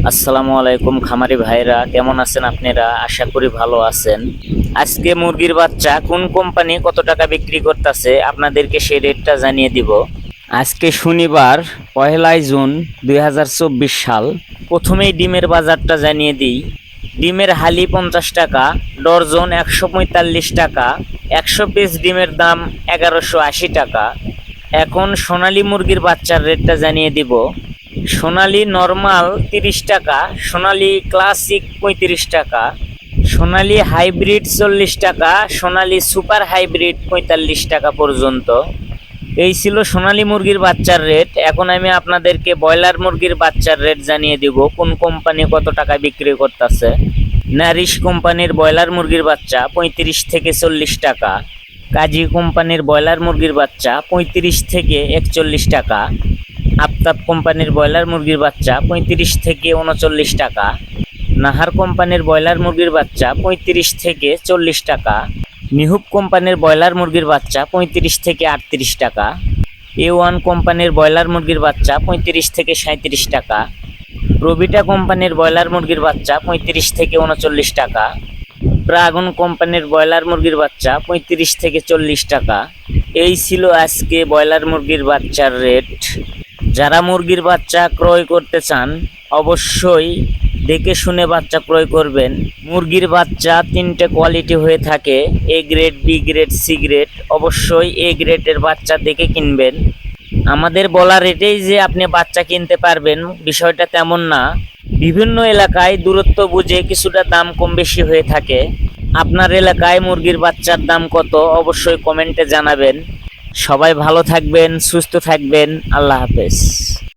আসসালামু আলাইকুম খামারি ভাইরা, কেমন আছেন আপনারা? আশা করি ভালো আছেন। আজকে মুরগির বাচ্চা কোন কোম্পানি কত টাকা বিক্রি করতেছে আপনাদেরকে সেই রেটটা জানিয়ে দিব। আজকে শনিবার 1 জুন 2024 সাল। প্রথমেই ডিমের বাজারটা জানিয়ে দিই। ডিমের হালি 50 টাকা, ডর্জন 145 টাকা, 100 পিস ডিমের দাম 1180 টাকা। এখন সোনালী মুরগির বাচ্চার রেটটা জানিয়ে দিব। সোনালী নরমাল 30 টাকা, সোনালী ক্লাসিক 35 টাকা, সোনালী হাইব্রিড 40 টাকা, সোনালী সুপার হাইব্রিড 45 টাকা পর্যন্ত। এই ছিল সোনালী মুরগির বাচ্চার রেট। এখন আমি আপনাদেরকে ব্রয়লার মুরগির বাচ্চার রেট জানিয়ে দিব, কোন কোম্পানি কত টাকা বিক্রি করতেছে। নারিশ কোম্পানির ব্রয়লার মুরগির বাচ্চা 35 থেকে 40 টাকা, কাজী কোম্পানির ব্রয়লার মুরগির বাচ্চা 35 থেকে 41 টাকা, আফতাব কোম্পানির ব্রয়লার মুরগির বাচ্চা 35 থেকে 39 টাকা, নাহার কোম্পানির ব্রয়লার মুরগির বাচ্চা 35 থেকে 40 টাকা, মিহুব কোম্পানির ব্রয়লার মুরগির বাচ্চা 35 থেকে 38 টাকা, A1 কোম্পানির ব্রয়লার মুরগির বাচ্চা 35 থেকে 37 টাকা, প্রবিটা কোম্পানির ব্রয়লার মুরগির বাচ্চা 35 থেকে 39 টাকা, ড্রাগন কোম্পানির ব্রয়লার মুরগির বাচ্চা 35 থেকে 40 টাকা। এই ছিল আজকে ব্রয়লার মুরগির বাচ্চার রেট। যারা মুরগির বাচ্চা ক্রয় করতে চান অবশ্যই দেখে শুনে বাচ্চা ক্রয় করবেন। মুরগির বাচ্চা 3টে কোয়ালিটি হয়ে থাকে, A grade, B grade, C grade. অবশ্যই এ গ্রেডের বাচ্চা দেখে কিনবেন। আমাদের বলা রেটেই যে আপনি বাচ্চা কিনতে পারবেন বিষয়টা তেমন না। বিভিন্ন এলাকায় দূরত্ব বুঝে কিছুটা দাম কম বেশি হয়ে থাকে। আপনার এলাকায় মুরগির বাচ্চার দাম কত অবশ্যই কমেন্টে জানাবেন। সবাই ভালো থাকবেন, সুস্থ থাকবেন। আল্লাহ হাফেজ।